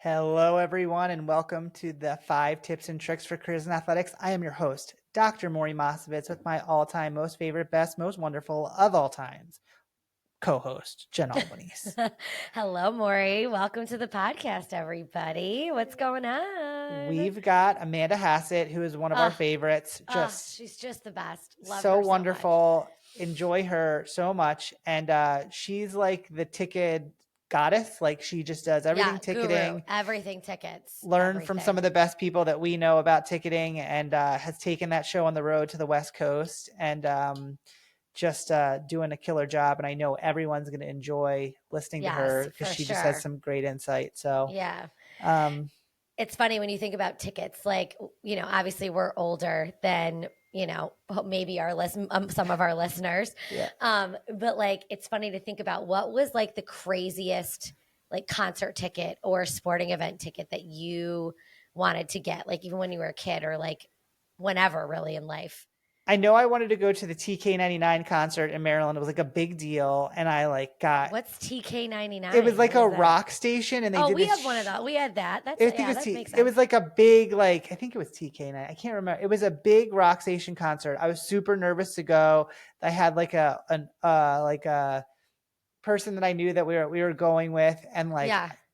Hello, everyone, and welcome to the 5 Tips and Tricks for Careers in Athletics. I am your host, Dr. Maury Mosovitz, with my all-time most favorite, best, most wonderful of all times co-host, Jen Albanese. Hello, Maury. Welcome to the podcast, everybody. What's going on? We've got Amanda Hassett, who is one of our favorites. She's just the best. Love so her wonderful. So Enjoy her so much. And she's like the ticket goddess. Like she just does everything ticketing. Guru, everything tickets. Learn from some of the best people that we know about ticketing, and has taken that show on the road to the West Coast, and just doing a killer job. And I know everyone's going to enjoy listening to her because she just has some great insight. So yeah. It's funny when you think about tickets, like, obviously we're older than, maybe some of our listeners. Yeah. But like, it's funny to think about what was like the craziest like concert ticket or sporting event ticket that you wanted to get, like even when you were a kid or like whenever really in life. I know I wanted to go to the TK99 concert in Maryland. It was like a big deal. And I got... What's TK99? It was like a rock station. And they did we have one of those. We had that. That makes sense. It was like a big, I think it was TK9. I can't remember. It was a big rock station concert. I was super nervous to go. I had like a person that I knew that we were going with, and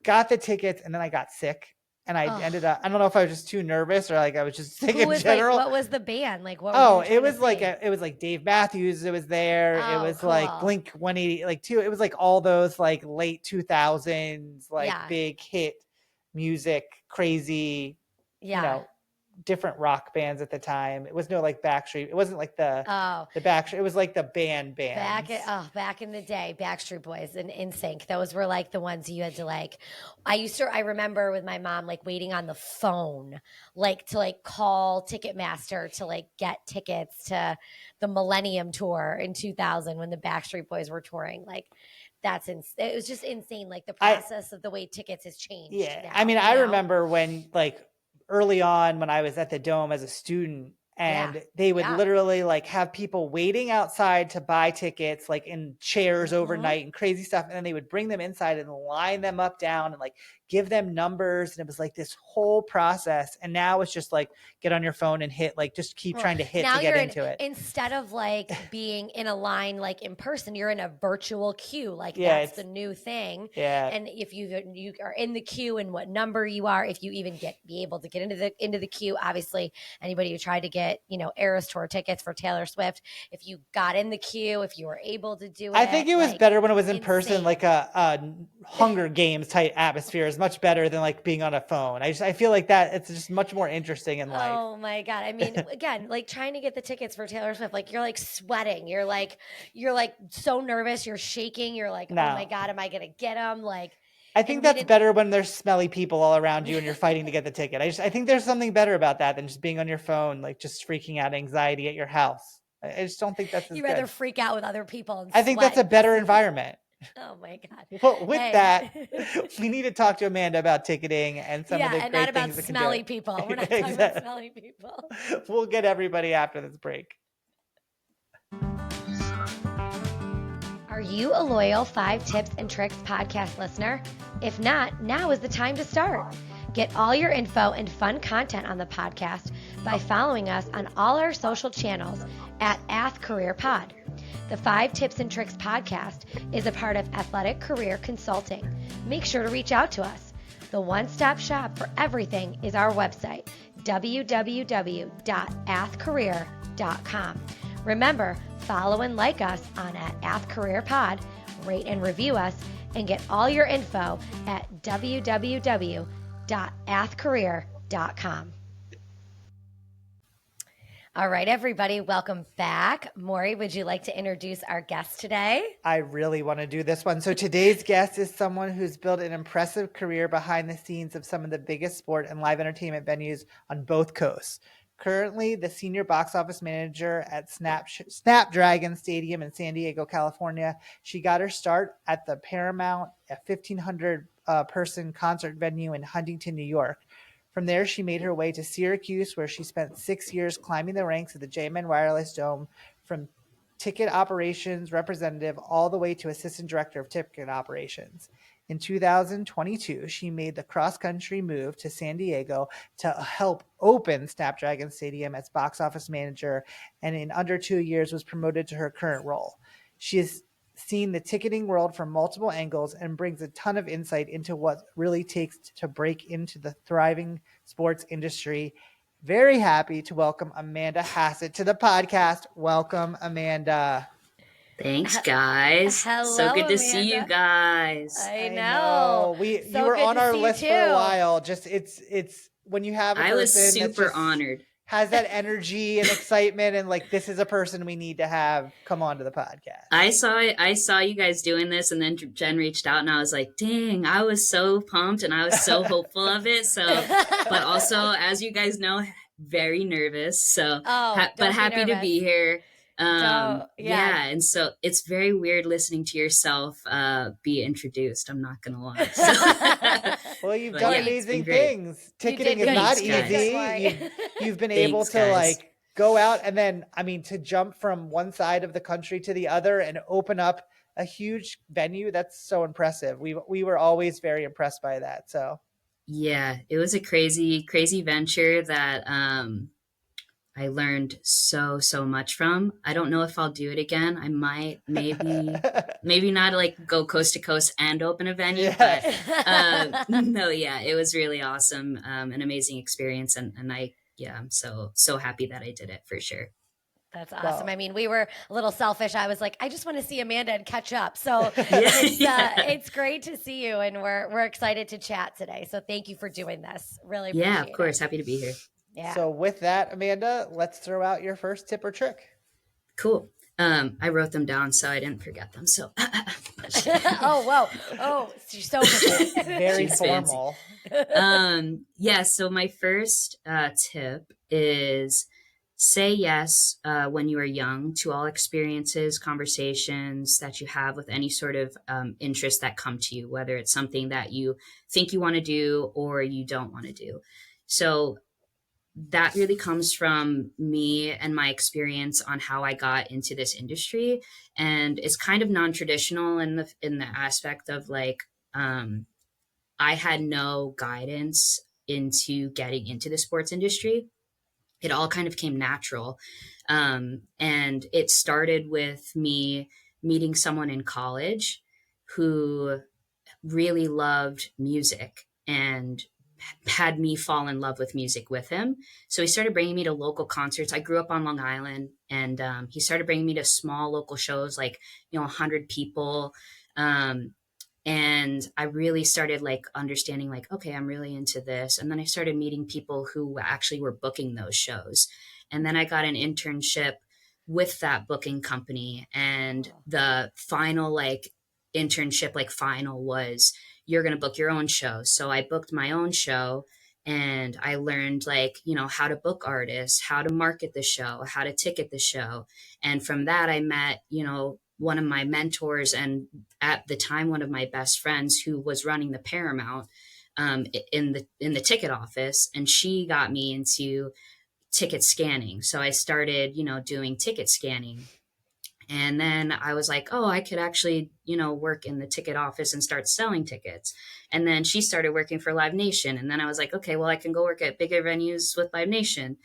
got the tickets, and then I got sick. And I ended up, I don't know if I was just too nervous or like I was just sick in general. What was the band? Like what it was like Dave Matthews. It was there. It was cool. Like Blink 180, it was like all those like late 2000s, big hit music, crazy, different rock bands at the time. It was no like Backstreet. It wasn't like the Backstreet. It was like the band. Back in the day, Backstreet Boys and NSYNC. Those were like the ones you had to like. I remember with my mom like waiting on the phone, like to like call Ticketmaster to like get tickets to the Millennium Tour in 2000 when the Backstreet Boys were touring. Like it was just insane. Like the process of the way tickets has changed. Yeah, now, I mean, I remember when early on when I was at the Dome as a student, and they would literally have people waiting outside to buy tickets, like in chairs overnight and crazy stuff. And then they would bring them inside and line them up down and give them numbers. And it was this whole process. And now it's just get on your phone and hit, just keep trying to hit to get into it. Instead of being in a line, in person, you're in a virtual queue. That's the new thing. Yeah. And if you are in the queue and what number you are, if you even be able to get into the queue, obviously anybody who tried to get, Eras Tour tickets for Taylor Swift, if you got in the queue, if you were able to do it. I think it was better when it was in person, like a Hunger Games type atmosphere is much better than being on a phone. I feel like that it's just much more interesting in life. Oh my God. I mean, again, trying to get the tickets for Taylor Swift, you're sweating. You're so nervous. You're shaking. You're oh my God, am I going to get them? I think that's better when there's smelly people all around you and you're fighting to get the ticket. I think there's something better about that than just being on your phone, just freaking out, anxiety at your house. I just don't think that's as You'd rather freak out with other people. And I think that's a better environment. Oh my God. Well, with that, we need to talk to Amanda about ticketing and some of the great not things about smelly people. We're not talking about smelly people. We'll get everybody after this break. Are you a loyal 5 Tips and Tricks podcast listener? If not, now is the time to start. Get all your info and fun content on the podcast by following us on all our social channels at @AthCareerPod. The 5 Tips and Tricks podcast is a part of Athletic Career Consulting. Make sure to reach out to us. The one-stop shop for everything is our website, www.athcareer.com. Remember, follow and like us on @AthCareerPod, rate and review us, and get all your info at www.athcareer.com. All right, everybody, welcome back. Maury, would you like to introduce our guest today? I really want to do this one. So today's guest is someone who's built an impressive career behind the scenes of some of the biggest sport and live entertainment venues on both coasts. Currently, the senior box office manager at Snapdragon Stadium in San Diego, California. She got her start at the Paramount, a 1,500 person concert venue in Huntington, New York. From there, she made her way to Syracuse, where she spent 6 years climbing the ranks of the JMA Wireless Dome, from ticket operations representative all the way to assistant director of ticket operations. In 2022, she made the cross-country move to San Diego to help open Snapdragon Stadium as box office manager, and in under 2 years was promoted to her current role. She has seen the ticketing world from multiple angles and brings a ton of insight into what really takes to break into the thriving sports industry. Very happy to welcome Amanda Hassett to the podcast. Welcome, Amanda. Thanks, guys. Hello, so good to Amanda. see you guys. I know. You were on our list for a while. Just it's when you have a person I was super just honored. Has that energy and excitement, and like, this is a person we need to have come on to the podcast. I saw you guys doing this, and then Jen reached out, and I was like, dang, I was so pumped and I was so hopeful of it. So, but also, as you guys know, very nervous. So, but happy to be here. And so it's very weird listening to yourself be introduced. I'm not gonna lie. So. Well, you've done amazing things. Ticketing is not easy. You've been able to like go out and then, I mean, to jump from one side of the country to the other and open up a huge venue. That's so impressive. We were always very impressed by that. So yeah, it was a crazy venture that I learned so much from. I don't know if I'll do it again. I might, maybe not like go coast to coast and open a venue, but it was really awesome. An amazing experience. And I'm so happy that I did it for sure. That's awesome. Wow. I mean, we were a little selfish. I was like, I just want to see Amanda and catch up. So it's great to see you, and we're excited to chat today. So thank you for doing this. Really appreciate it. Yeah, of course. Happy to be here. Yeah. So with that, Amanda, let's throw out your first tip or trick. Cool. I wrote them down so I didn't forget them. So oh, whoa. Oh, you're so prepared. Very formal. So my first tip is say yes when you are young to all experiences, conversations that you have with any sort of interest that come to you, whether it's something that you think you want to do or you don't want to do. So that really comes from me and my experience on how I got into this industry. And it's kind of non-traditional in the aspect of like, I had no guidance into getting into the sports industry. It all kind of came natural. And it started with me meeting someone in college who really loved music and had me fall in love with music with him. So he started bringing me to local concerts. I grew up on Long Island, and he started bringing me to small local shows, like, 100 people. And I really started like understanding like, okay, I'm really into this. And then I started meeting people who actually were booking those shows. And then I got an internship with that booking company. And the final internship was, you're going to book your own show. So I booked my own show, and I learned how to book artists, how to market the show, how to ticket the show. And from that, I met, one of my mentors, and at the time, one of my best friends, who was running the Paramount in the ticket office. And she got me into ticket scanning. So I started, doing ticket scanning. And then I was like, oh, I could actually, work in the ticket office and start selling tickets. And then she started working for Live Nation. And then I was like, okay, well, I can go work at bigger venues with Live Nation.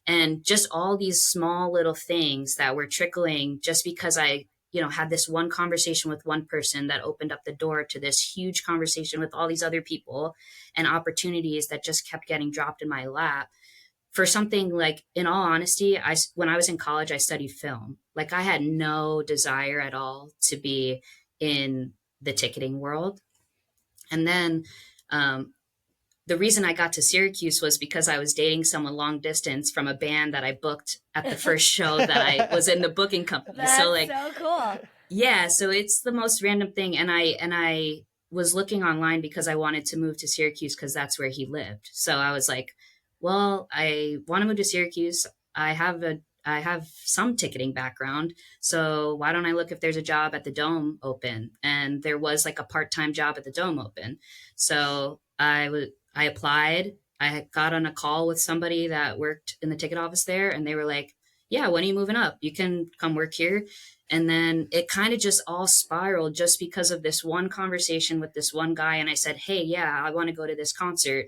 And just all these small little things that were trickling just because I, had this one conversation with one person that opened up the door to this huge conversation with all these other people, and opportunities that just kept getting dropped in my lap. For something like, in all honesty, when I was in college, I studied film. Like, I had no desire at all to be in the ticketing world. And then the reason I got to Syracuse was because I was dating someone long distance from a band that I booked at the first show that I was in the booking company. That's so cool. Yeah, so it's the most random thing. And I was looking online because I wanted to move to Syracuse because that's where he lived. So I was like, well, I want to move to Syracuse. I have some ticketing background. So why don't I look if there's a job at the Dome open? And there was like a part-time job at the Dome open. So I applied. I got on a call with somebody that worked in the ticket office there, and they were like, yeah, when are you moving up? You can come work here. And then it kind of just all spiraled just because of this one conversation with this one guy. And I said, hey, yeah, I want to go to this concert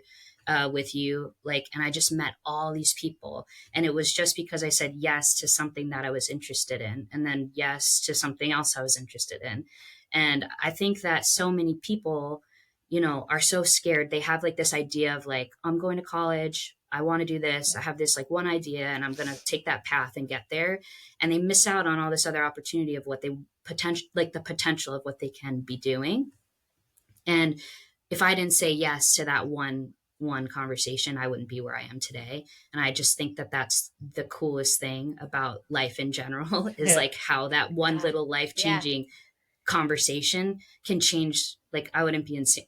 with you. Like, and I just met all these people. And it was just because I said yes to something that I was interested in, and then yes to something else I was interested in. And I think that so many people, you know, are so scared. They have like this idea of like, I'm going to college, I want to do this, I have this like one idea and I'm going to take that path and get there. And they miss out on all this other opportunity of what they the potential of what they can be doing. And if I didn't say yes to that one conversation, I wouldn't be where I am today. And I just think that that's the coolest thing about life in general is like how that one little life changing conversation can change. Like, I wouldn't be insane.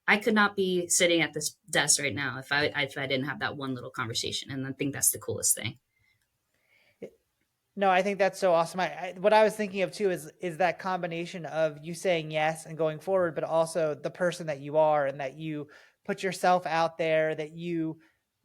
I could not be sitting at this desk right now if I didn't have that one little conversation. And I think that's the coolest thing. No, I think that's so awesome. What I was thinking of too is that combination of you saying yes and going forward, but also the person that you are, and that you put yourself out there, that you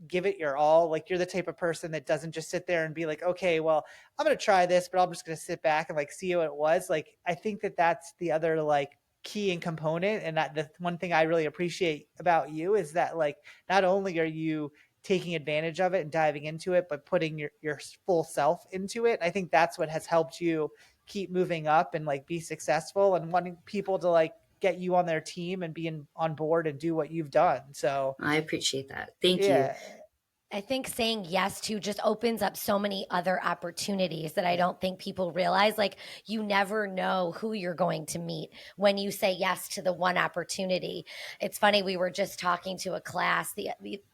give it your all. Like, you're the type of person that doesn't just sit there and be like, okay, well, I'm going to try this, but I'm just going to sit back and like see how it was. Like, I think that that's the other like key and component. And that the one thing I really appreciate about you is that like, not only are you taking advantage of it and diving into it, but putting your full self into it. I think that's what has helped you keep moving up and like be successful, and wanting people to like get you on their team and be on board and do what you've done. So I appreciate that. Thank you. I think saying yes to just opens up so many other opportunities that I don't think people realize. Like, you never know who you're going to meet when you say yes to the one opportunity. It's funny, we were just talking to a class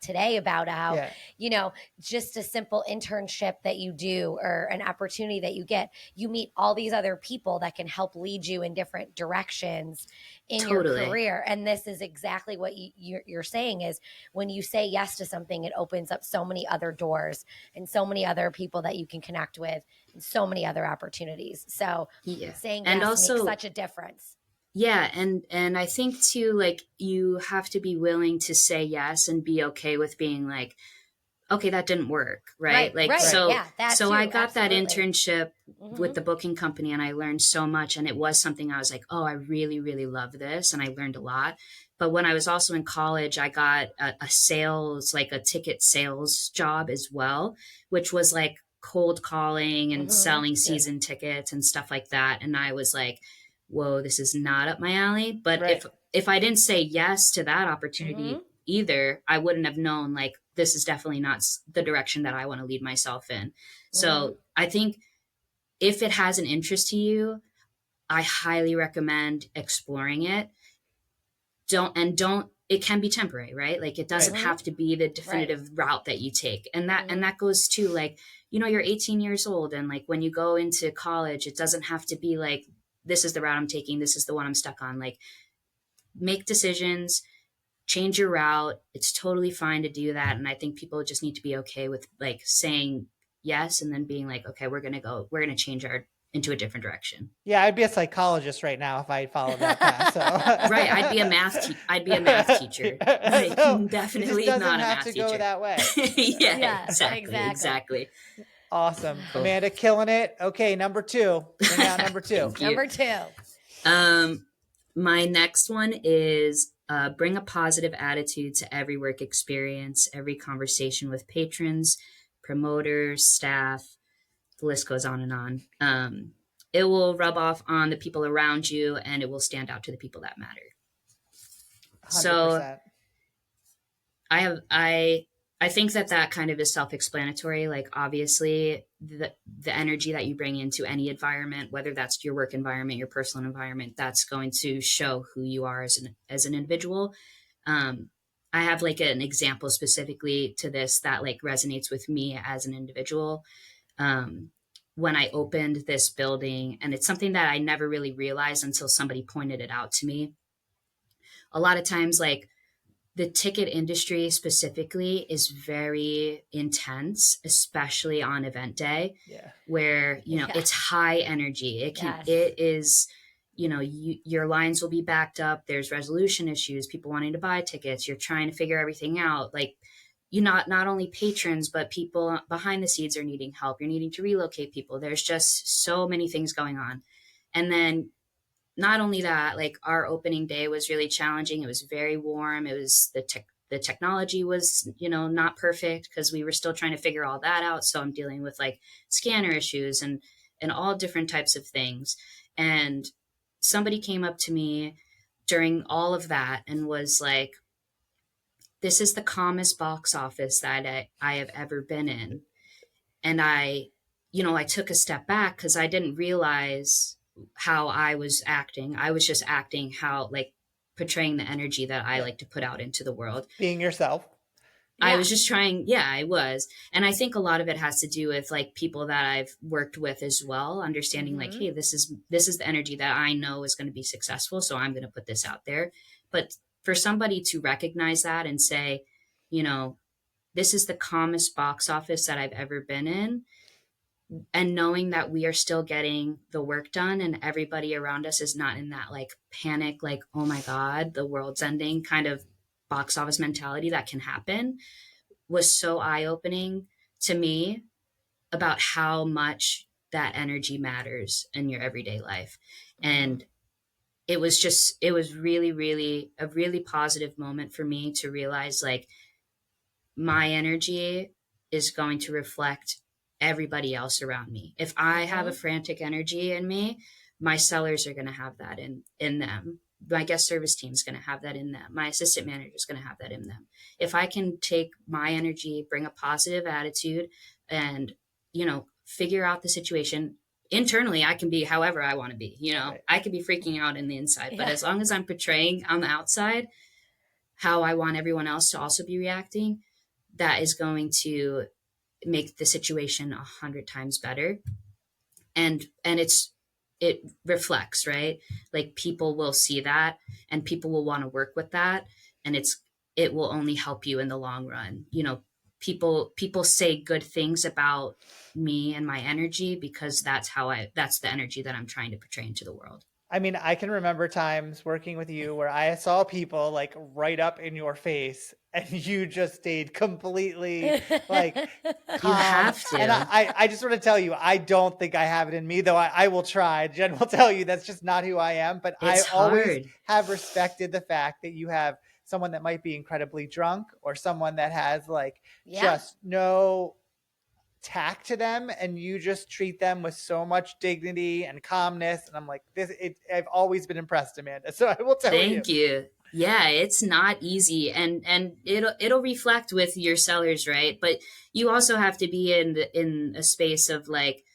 today about how, you know, just a simple internship that you do or an opportunity that you get, you meet all these other people that can help lead you in different directions in your career. And this is exactly what you're saying is, when you say yes to something, it opens up so many other doors and so many other people that you can connect with and so many other opportunities. So saying yes also makes such a difference. Yeah. And I think too, like, you have to be willing to say yes and be okay with being like, okay, that didn't work. Right. So I got that internship with the booking company, and I learned so much. And it was something I was like, oh, I really, really love this. And I learned a lot. But when I was also in college, I got a sales, like a ticket sales job as well, which was like cold calling and selling season tickets and stuff like that. And I was like, whoa, this is not up my alley. But if I didn't say yes to that opportunity either, I wouldn't have known, like, this is definitely not the direction that I want to lead myself in. So I think if it has an interest to you, I highly recommend exploring it. It can be temporary, right? Like, it doesn't have to be the definitive route that you take. And that goes to, like, you know, you're 18 years old, and like when you go into college, it doesn't have to be like, this is the route I'm taking, this is the one I'm stuck on. Like, make decisions, change your route. It's totally fine to do that. And I think people just need to be okay with like saying yes and then being like, okay, we're going to change into a different direction. Yeah, I'd be a psychologist right now if I followed that path. So. Right, I'd be a math teacher. Like, so definitely not a math teacher. Go that way. Yeah, exactly. Awesome, cool. Amanda, killing it. Okay, number 2. Bring out number 2. Number 2. My next one is bring a positive attitude to every work experience, every conversation with patrons, promoters, staff. The list goes on and on. It will rub off on the people around you, and it will stand out to the people that matter. 100%. So I think that kind of is self-explanatory. Like, obviously the energy that you bring into any environment, whether that's your work environment, your personal environment, that's going to show who you are as an individual. I have like an example specifically to this that like resonates with me as an individual. When I opened this building, and it's something that I never really realized until somebody pointed it out to me. A lot of times, like, the ticket industry specifically is very intense, especially on event day, where, you know, it's high energy. It is, you know, your lines will be backed up. There's resolution issues, people wanting to buy tickets. You're trying to figure everything out. Like, you not only patrons, but people behind the scenes are needing help. You're needing to relocate people. There's just so many things going on. And then not only that, like our opening day was really challenging. It was very warm. It was the technology was, not perfect because we were still trying to figure all that out. So I'm dealing with like scanner issues and all different types of things. And somebody came up to me during all of that and was like, this is the calmest box office that I have ever been in. And I took a step back because I didn't realize how I was acting. I was just acting how, like, portraying the energy that I like to put out into the world. Being yourself. I was just trying. Yeah, I was. And I think a lot of it has to do with like people that I've worked with as well, understanding like, hey, this is the energy that I know is going to be successful. So I'm going to put this out there. But for somebody to recognize that and say, this is the calmest box office that I've ever been in, and knowing that we are still getting the work done and everybody around us is not in that like panic, like, oh my God, the world's ending kind of box office mentality that can happen, was so eye-opening to me about how much that energy matters in your everyday life. And it was really, really a really positive moment for me to realize like my energy is going to reflect everybody else around me. If I have a frantic energy in me, my sellers are going to have that in them. My guest service team is going to have that in them. My assistant manager is going to have that in them. If I can take my energy, bring a positive attitude, and, figure out the situation internally, I can be however I want to be. Right. I could be freaking out in the inside, but as long as I'm portraying on the outside how I want everyone else to also be reacting, that is going to make the situation 100 times better. And it reflects, right? Like people will see that and people will want to work with that. And it will only help you in the long run. People say good things about me and my energy because that's the energy that I'm trying to portray into the world. I mean, I can remember times working with you where I saw people like right up in your face and you just stayed completely like calm. You have to. And I just want to tell you, I don't think I have it in me, though I will try. Jen will tell you that's just not who I am. But it's I always have respected the fact that you have someone that might be incredibly drunk or someone that has like just no tact to them, and you just treat them with so much dignity and calmness. And I'm like, I've always been impressed, Amanda. So I will tell you. Thank you. Yeah, it's not easy, and it'll reflect with your sellers, right? But you also have to be in a space of like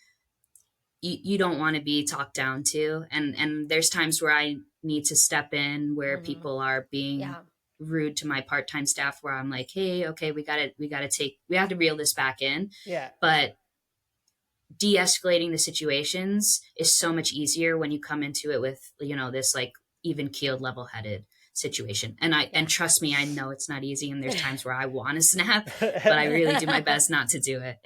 you don't want to be talked down to, and there's times where I need to step in where people are being rude to my part-time staff, where I'm like, hey, okay, we have to reel this back in. Yeah. But de-escalating the situations is so much easier when you come into it with, this like even keeled, level-headed situation. And trust me, I know it's not easy. And there's times where I want to snap, but I really do my best not to do it.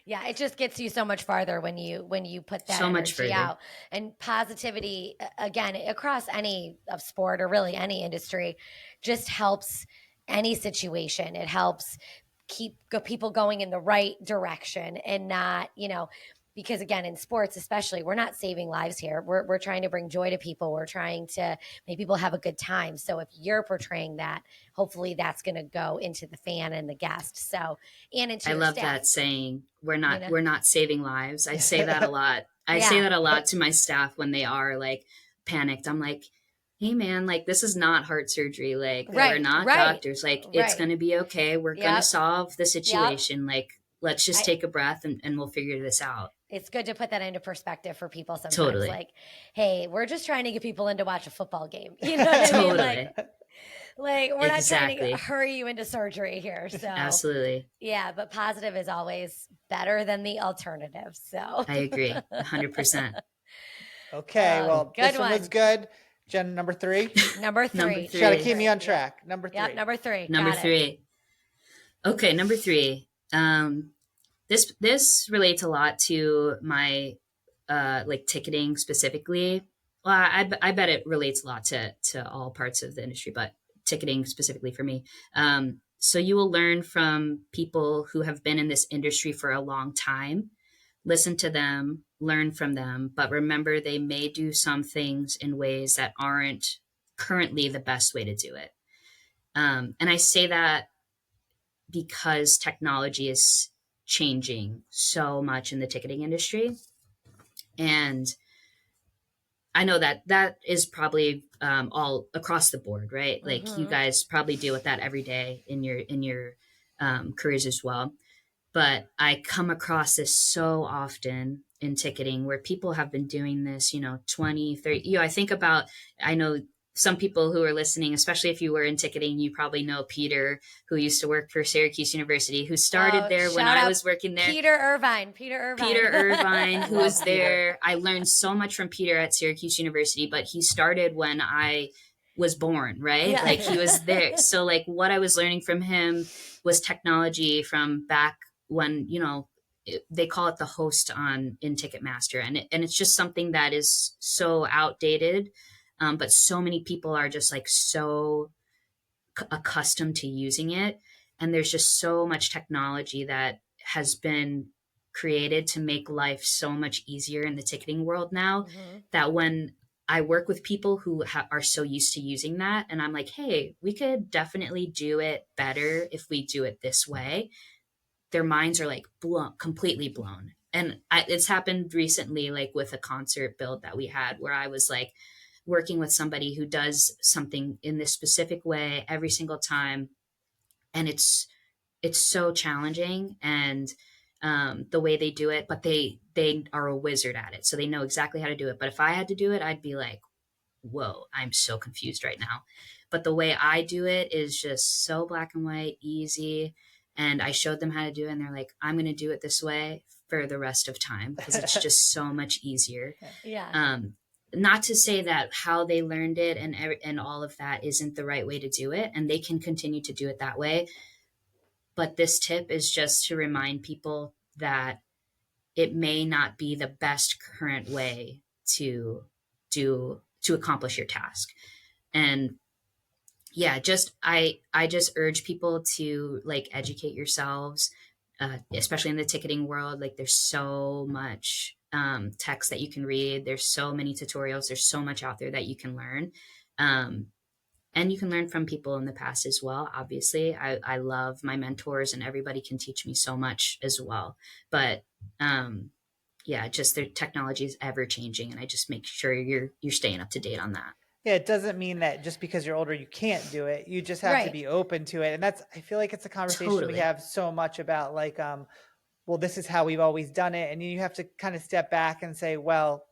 Yeah, it just gets you so much farther when you put that so much energy out. And positivity, again, across any of sport or really any industry, just helps any situation. It helps keep people going in the right direction and not, because again, in sports especially, we're not saving lives here. We're trying to bring joy to people. We're trying to make people have a good time. So if you're portraying that, hopefully that's going to go into the fan and the guest. So, and into I your love staff. that saying, we're not saving lives. I say that a lot. I say that a lot to my staff when they are like panicked. I'm like, hey man, like this is not heart surgery. Like we're not doctors. Like it's going to be okay. We're going to solve the situation. Like, let's just take a breath and we'll figure this out. It's good to put that into perspective for people sometimes. Totally. Like, hey, we're just trying to get people in to watch a football game. You know what I mean? Like we're not trying to hurry you into surgery here. So absolutely. Yeah, but positive is always better than the alternative. So I agree 100%. Okay, well, this one was good. Jen, number 3. Number three. You gotta keep me on track. Number 3. Yep, number 3. Number 3. Okay, number 3. This relates a lot to my like ticketing specifically. Well, I bet it relates a lot to all parts of the industry, but ticketing specifically for me. So you will learn from people who have been in this industry for a long time, listen to them, learn from them, but remember they may do some things in ways that aren't currently the best way to do it. And I say that because technology is changing so much in the ticketing industry. And I know that that is probably all across the board, right? Like you guys probably deal with that every day in your careers as well. But I come across this so often in ticketing where people have been doing this, 20, 30, I think about, I know some people who are listening, especially if you were in ticketing, you probably know Peter, who used to work for Syracuse University, who started there when I was working there. Peter Irvine, who was there. I learned so much from Peter at Syracuse University, but he started when I was born, right? Yeah. Like he was there. So like what I was learning from him was technology from back when, they call it the host in Ticketmaster. And it's just something that is so outdated. But so many people are just like so accustomed to using it. And there's just so much technology that has been created to make life so much easier in the ticketing world now that when I work with people who are so used to using that, and I'm like, hey, we could definitely do it better if we do it this way. Their minds are like completely blown. And it's happened recently, like with a concert build that we had where I was like working with somebody who does something in this specific way every single time. And it's so challenging and the way they do it, but they are a wizard at it. So they know exactly how to do it. But if I had to do it, I'd be like, whoa, I'm so confused right now. But the way I do it is just so black and white, easy. And I showed them how to do it. And they're like, I'm going to do it this way for the rest of time because it's just so much easier. Yeah. Not to say that how they learned it and all of that isn't the right way to do it. And they can continue to do it that way. But this tip is just to remind people that it may not be the best current way to accomplish your task. And yeah, I just urge people to like educate yourselves, especially in the ticketing world. Like there's so much text that you can read. There's so many tutorials. There's so much out there that you can learn. And you can learn from people in the past as well. Obviously, I love my mentors and everybody can teach me so much as well. But yeah, just the technology is ever changing. And I just make sure you're staying up to date on that. Yeah, it doesn't mean that just because you're older, you can't do it. You just have to be open to it. And I feel like it's a conversation we have so much about like, well, this is how we've always done it. And you have to kind of step back and say, well,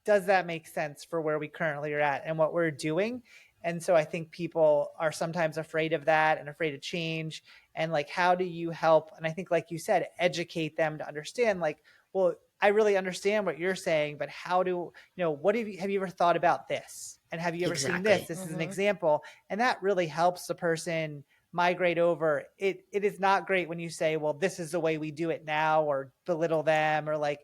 does that make sense for where we currently are at and what we're doing? And so I think people are sometimes afraid of that and afraid of change. And like, how do you help? And I think, like you said, educate them to understand like, well, I really understand what you're saying, but how do, what have you ever thought about this? And have you ever seen this? This is an example. And that really helps the person migrate over. It is not great when you say, well, this is the way we do it now, or belittle them, or like,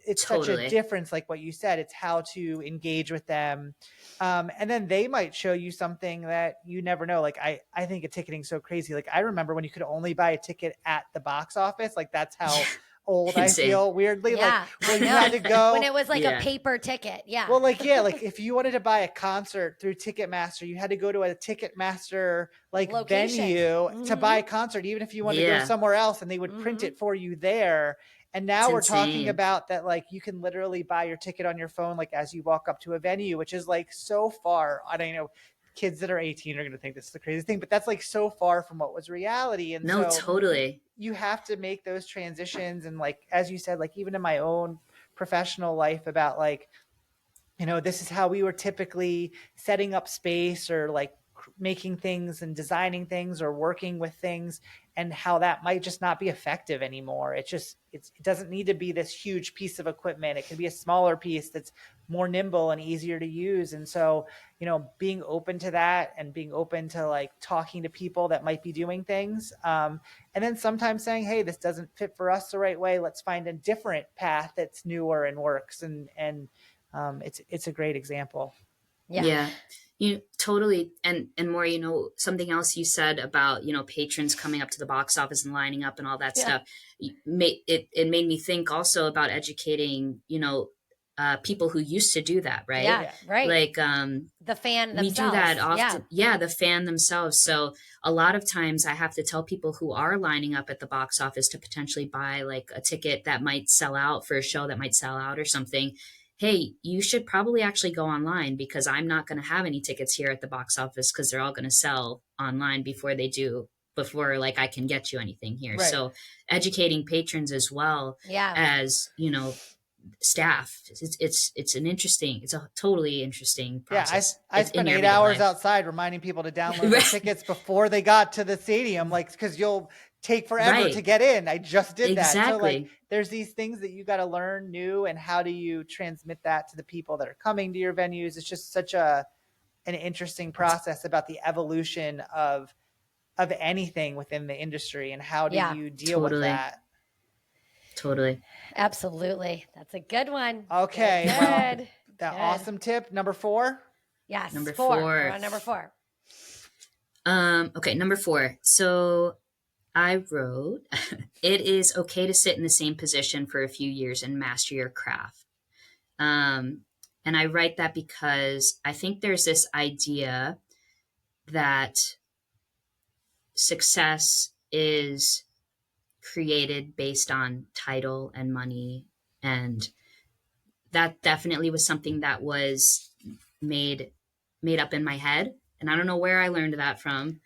it's such a difference. Like what you said, it's how to engage with them. And then they might show you something that you never know. Like I think ticketing so crazy. Like I remember when you could only buy a ticket at the box office, like that's how old I feel weirdly. Yeah, like when you had to go when it was like a paper ticket. Yeah. Well, like, yeah, like if you wanted to buy a concert through Ticketmaster, you had to go to a Ticketmaster like venue to buy a concert, even if you wanted to go somewhere else and they would print it for you there. And now we're talking about that, like you can literally buy your ticket on your phone, like as you walk up to a venue, which is like so far. I don't know. Kids that are 18 are going to think this is the craziest thing, but that's like so far from what was reality. And no, totally. You have to make those transitions. And like, as you said, like even in my own professional life about like, this is how we were typically setting up space or like making things and designing things or working with things, and how that might just not be effective anymore. It doesn't need to be this huge piece of equipment. It can be a smaller piece that's more nimble and easier to use. And so, being open to that and being open to like talking to people that might be doing things. And then sometimes saying, hey, this doesn't fit for us the right way. Let's find a different path that's newer and works. And it's a great example. Yeah. You totally. And more, something else you said about, patrons coming up to the box office and lining up and all that stuff. It made me think also about educating, people who used to do that, right? Yeah, right. Like the fan themselves. We do that often. Yeah, the fan themselves. So a lot of times I have to tell people who are lining up at the box office to potentially buy like a ticket that might sell out for a show that might sell out or something. Hey, you should probably actually go online, because I'm not going to have any tickets here at the box office, because they're all going to sell online before like I can get you anything here. Right. So educating patrons as well as, staff. It's a totally interesting process. Yeah, I spent 8 hours outside reminding people to download their tickets before they got to the stadium, like, because you'll take forever to get in. I just did that. So like, there's these things that you got to learn new, and how do you transmit that to the people that are coming to your venues? It's just such an interesting process about the evolution of anything within the industry, and how do you deal with that? Totally. Absolutely. That's a good one. Okay. Good. Well, awesome tip. Number 4. Yes. Number 4. 4. We're on number 4. Okay. Number 4. So I wrote, it is okay to sit in the same position for a few years and master your craft. And I write that because I think there's this idea that success is created based on title and money, and that definitely was something that was made up in my head, and I don't know where I learned that from,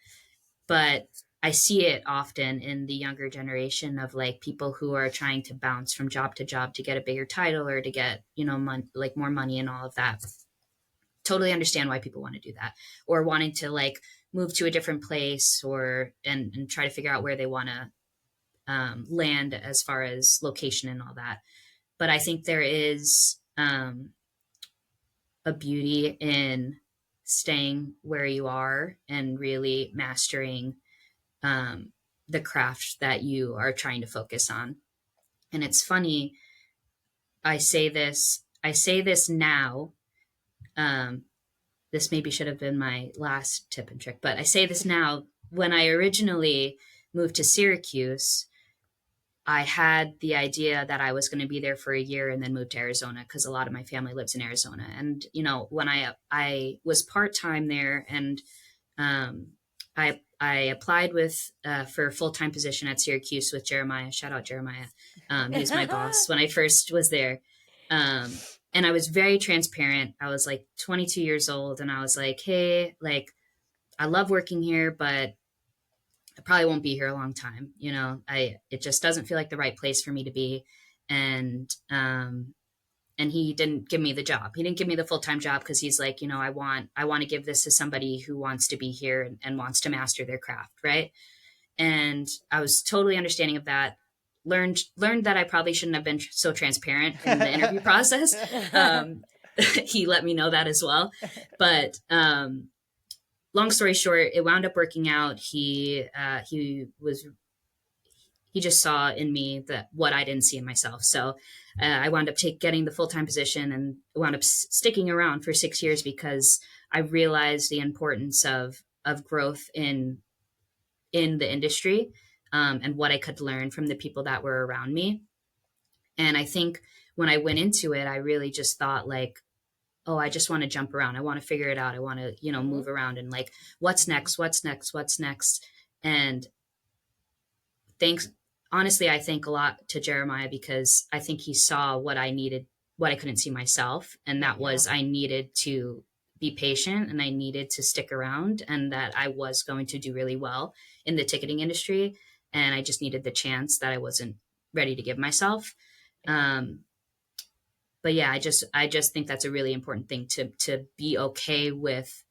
but I see it often in the younger generation of like people who are trying to bounce from job to job to get a bigger title or to get like more money and all of that. Totally understand why people want to do that, or wanting to like move to a different place, or and try to figure out where they want to land as far as location and all that. But I think there is a beauty in staying where you are and really mastering the craft that you are trying to focus on. And it's funny, I say this now. This maybe should have been my last tip and trick, but I say this now. When I originally moved to Syracuse, I had the idea that I was going to be there for a year and then move to Arizona, because a lot of my family lives in Arizona. And, when I was part-time there, and I applied for a full-time position at Syracuse with Jeremiah. Shout out Jeremiah. He's my boss when I first was there. And I was very transparent. I was like 22 years old, and I was like, hey, like, I love working here, but I probably won't be here a long time. It just doesn't feel like the right place for me to be. And he didn't give me the job. He didn't give me the full-time job, because he's like, I want to give this to somebody who wants to be here and wants to master their craft. Right. And I was totally understanding of that. Learned that I probably shouldn't have been so transparent in the interview process. He let me know that as well. But, long story short, it wound up working out. He just saw in me what I didn't see in myself. So I wound up getting the full-time position, and wound up sticking around for 6 years, because I realized the importance of growth in the industry, and what I could learn from the people that were around me. And I think when I went into it, I really just thought like, oh, I just want to jump around. I want to figure it out. I want to, move around, and like, what's next? And honestly, I thank a lot to Jeremiah, because I think he saw what I needed, what I couldn't see myself. And that was, I needed to be patient, and I needed to stick around, and that I was going to do really well in the ticketing industry. And I just needed the chance that I wasn't ready to give myself. But yeah, I just think that's a really important thing, to be okay with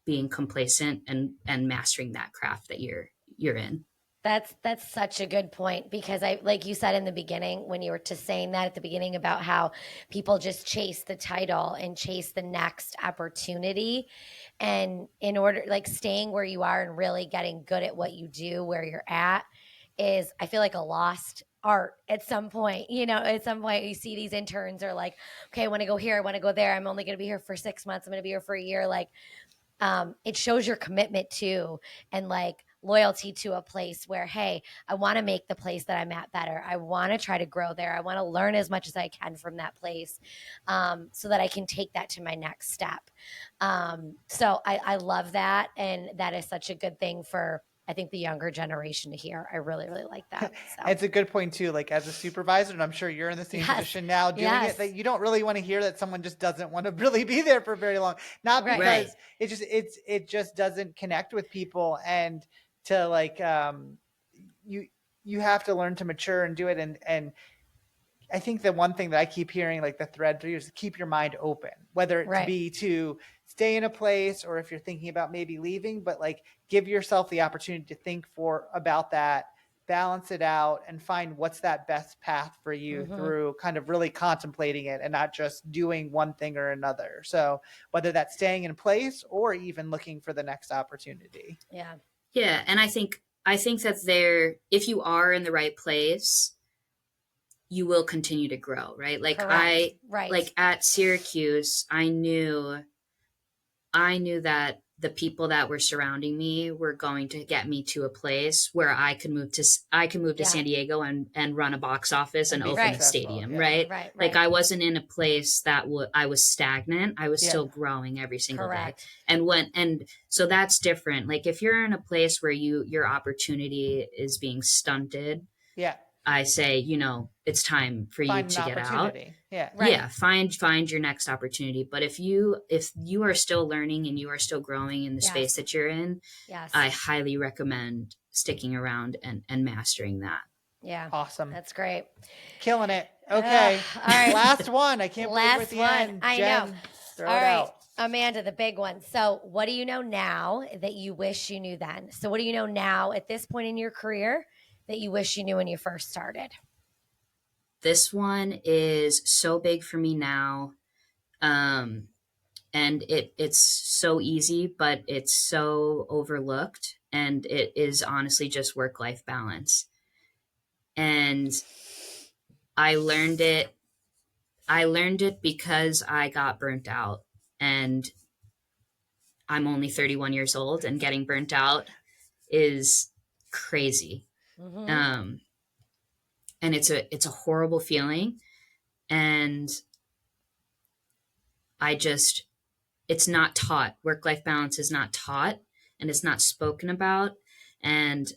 being complacent and mastering that craft that you're in. That's such a good point, because like you said in the beginning, when you were saying that at the beginning about how people just chase the title and chase the next opportunity, and in order, like, staying where you are and really getting good at what you do where you're at is, I feel like, a lost art at some point. At some point you see these interns are like, okay, I want to go here, I want to go there, I'm only going to be here for 6 months, I'm going to be here for a year. Like, it shows your commitment to and like loyalty to a place where, hey, I want to make the place that I'm at better. I want to try to grow there. I want to learn as much as I can from that place, so that I can take that to my next step. So I love that. And that is such a good thing for, I think, the younger generation to hear. I really, really like that. So. It's a good point too, like as a supervisor, and I'm sure you're in the same position now doing it, that you don't really want to hear that someone just doesn't want to really be there for very long. Not because it just doesn't connect with people, and to like, you have to learn to mature and do it. And I think the one thing that I keep hearing, like the thread through, is keep your mind open, whether it to be to stay in a place, or if you're thinking about maybe leaving, but like give yourself the opportunity to think about that, balance it out, and find what's that best path for you through kind of really contemplating it and not just doing one thing or another. So whether that's staying in place or even looking for the next opportunity. Yeah. Yeah. And I think that if you are in the right place, you will continue to grow, right? Like like at Syracuse, I knew that the people that were surrounding me were going to get me to a place where I could move to San Diego and run a box office and open a stadium, right? Like I wasn't in a place that I was stagnant. I was still growing every single day. And so that's different. Like if you're in a place where your opportunity is being stunted, I say, it's time for you to get out. Yeah. Find your next opportunity. But if you are still learning and you are still growing in the space that you're in, I highly recommend sticking around and mastering that. Yeah. Awesome. That's great. Killing it. Okay. All right. Last one. I can't believe we're at the end. I Jen, know. throw All it right. out. Amanda, the big one. So what do you know now that you wish you knew then? So what do you know now at this point in your career that you wish you knew when you first started? This one is so big for me now. And it's so easy, but it's so overlooked. And it is honestly just work-life balance. And I learned it because I got burnt out, and I'm only 31 years old, and getting burnt out is crazy. And it's a horrible feeling. And it's not taught. Work-life balance is not taught, and it's not spoken about. And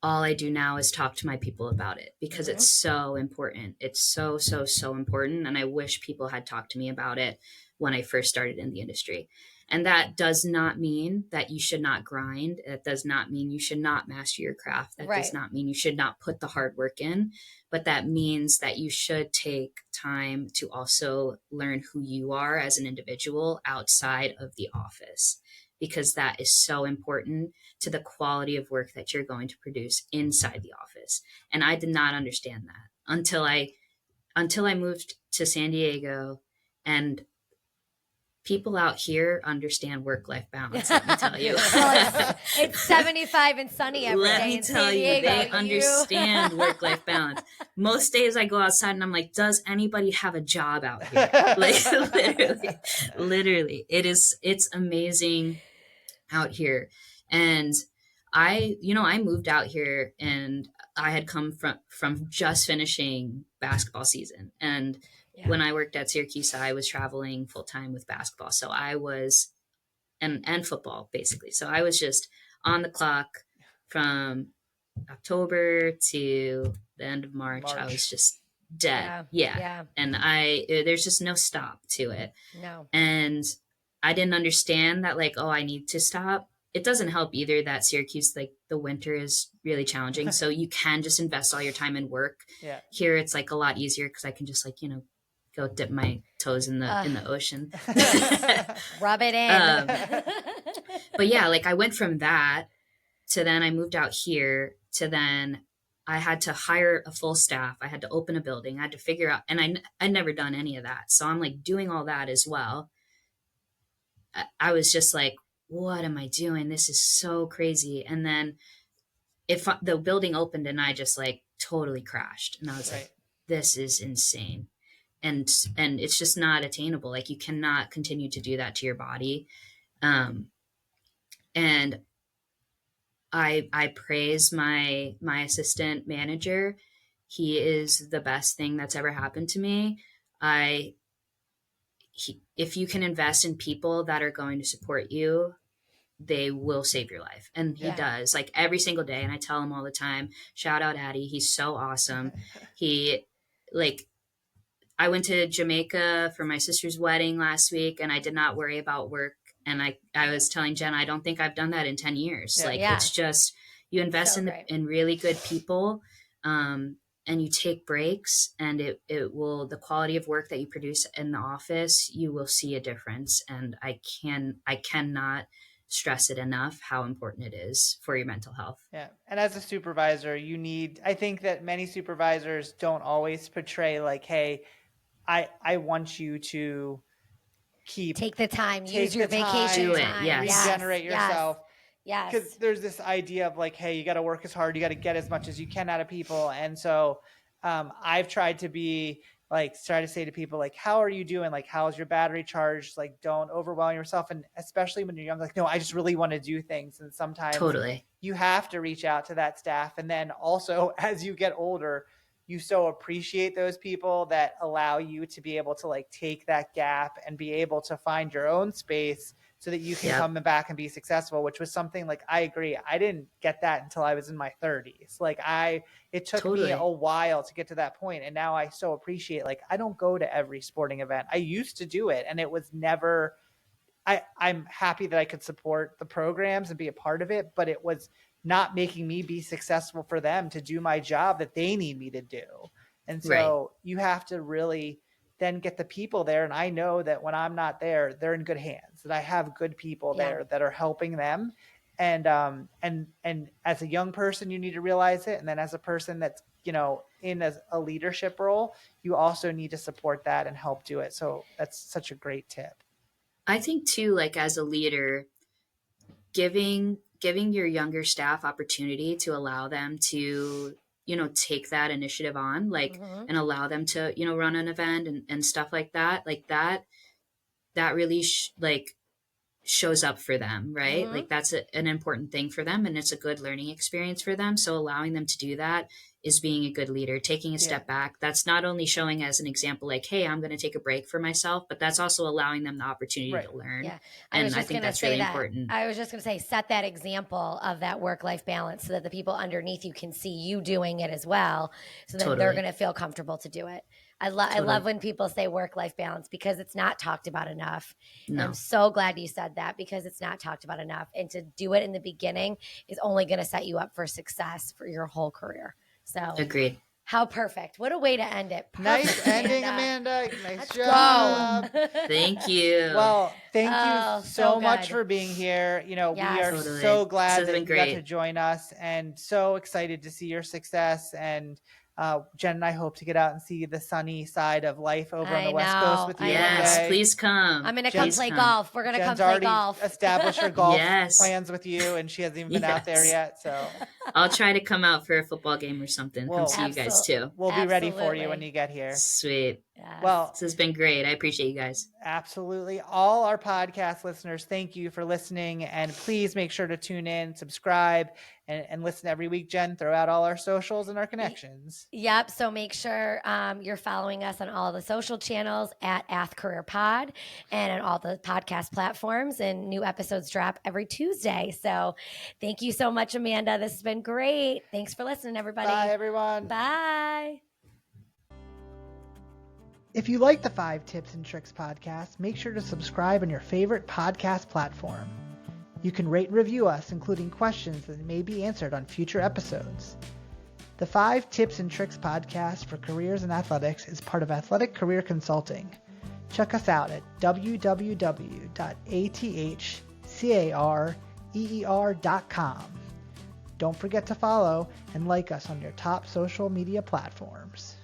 all I do now is talk to my people about it because it's so important. It's so, so, so important. And I wish people had talked to me about it when I first started in the industry. And that does not mean that you should not grind. It does not mean you should not master your craft. That does not mean you should not put the hard work in, but that means that you should take time to also learn who you are as an individual outside of the office, because that is so important to the quality of work that you're going to produce inside the office. And I did not understand that until I moved to San Diego, and people out here understand work-life balance, let me tell you. Well, it's 75 and sunny every day in San Diego. They understand work-life balance. Most days I go outside and I'm like, does anybody have a job out here? Like literally. It's amazing out here. And I moved out here, and I had come from just finishing basketball season. And when I worked at Syracuse, I was traveling full time with basketball. So I was, and football basically. So I was just on the clock from October to the end of March. I was just dead. Yeah. And there's just no stop to it. No. And I didn't understand that, like, I need to stop. It doesn't help either that Syracuse, like, the winter is really challenging. So you can just invest all your time in work. Yeah. Here it's like a lot easier because I can just, like, go dip my toes in the ocean. Rub it in. But yeah, like I went from that to then I moved out here to then I had to hire a full staff. I had to open a building. I had to figure out, and I'd never done any of that. So I'm like doing all that as well. I was just like, what am I doing? This is so crazy. And then if the building opened and I just like totally crashed, and I was like, this is insane. And it's just not attainable. Like, you cannot continue to do that to your body. And I praise my assistant manager. He is the best thing that's ever happened to me. If you can invest in people that are going to support you, they will save your life. And he does, like, every single day. And I tell him all the time, shout out Addie. He's so awesome. I went to Jamaica for my sister's wedding last week, and I did not worry about work. And I was telling Jen, I don't think I've done that in 10 years. It's just, you invest in really good people, and you take breaks, and it will, the quality of work that you produce in the office, you will see a difference. And I cannot stress it enough how important it is for your mental health. Yeah. And as a supervisor, I think that many supervisors don't always portray like, hey, I want you to take the time, use your vacation time, regenerate yourself. Yes. Because there's this idea of like, hey, you got to work as hard, you got to get as much as you can out of people. And so I've tried to try to say to people, like, how are you doing? Like, how's your battery charged? Like, don't overwhelm yourself. And especially when you're young, like, no, I just really want to do things. And sometimes you have to reach out to that staff. And then also, as you get older, you so appreciate those people that allow you to be able to like take that gap and be able to find your own space so that you can come back and be successful, which was something like, I agree. I didn't get that until I was in my 30s. Like it took me a while to get to that point. And now I so appreciate, like, I don't go to every sporting event. I used to do it, and it was never, I'm happy that I could support the programs and be a part of it, but it was not making me be successful for them to do my job that they need me to do. And so you have to really then get the people there. And I know that when I'm not there, they're in good hands, that I have good people there that are helping them. And as a young person, you need to realize it. And then as a person that's, in a leadership role, you also need to support that and help do it. So that's such a great tip. I think too, like, as a leader, giving your younger staff opportunity to allow them to, take that initiative on, like, and allow them to, run an event and stuff like that. Like that really shows up for them, right? Like, that's an important thing for them, and it's a good learning experience for them. So allowing them to do that is being a good leader, taking a step back. That's not only showing as an example, like, hey, I'm going to take a break for myself, but that's also allowing them the opportunity to learn. Yeah. And I think that's really important. I was just going to say, set that example of that work-life balance so that the people underneath you can see you doing it as well. So that they're going to feel comfortable to do it. I love when people say work-life balance, because it's not talked about enough. No. I'm so glad you said that, because it's not talked about enough. And to do it in the beginning is only going to set you up for success for your whole career. So agreed. How perfect. What a way to end it. Perfect, nice ending, Amanda. Nice job. Thank you. Well, thank you so much for being here. We are so glad that you got to join us, and so excited to see your success. And Jen and I hope to get out and see the sunny side of life over on the West Coast with you. Yes, please come. I'm going to come play golf. We're going to come play golf. Established her golf plans with you, and she hasn't even been out there yet. So I'll try to come out for a football game or something. Come see you guys too. We'll be ready for you when you get here. Sweet. Yes. Well, this has been great. I appreciate you guys. Absolutely. All our podcast listeners, thank you for listening. And please make sure to tune in, subscribe, and listen every week. Jen, throw out all our socials and our connections. Yep. So make sure you're following us on all the social channels at Ath Career Pod and on all the podcast platforms. And new episodes drop every Tuesday. So thank you so much, Amanda. This has been great. Thanks for listening, everybody. Bye, everyone. Bye. If you like the 5 Tips and Tricks podcast, make sure to subscribe on your favorite podcast platform. You can rate and review us, including questions that may be answered on future episodes. The 5 Tips and Tricks podcast for careers in athletics is part of Athletic Career Consulting. Check us out at www.athcareer.com. Don't forget to follow and like us on your top social media platforms.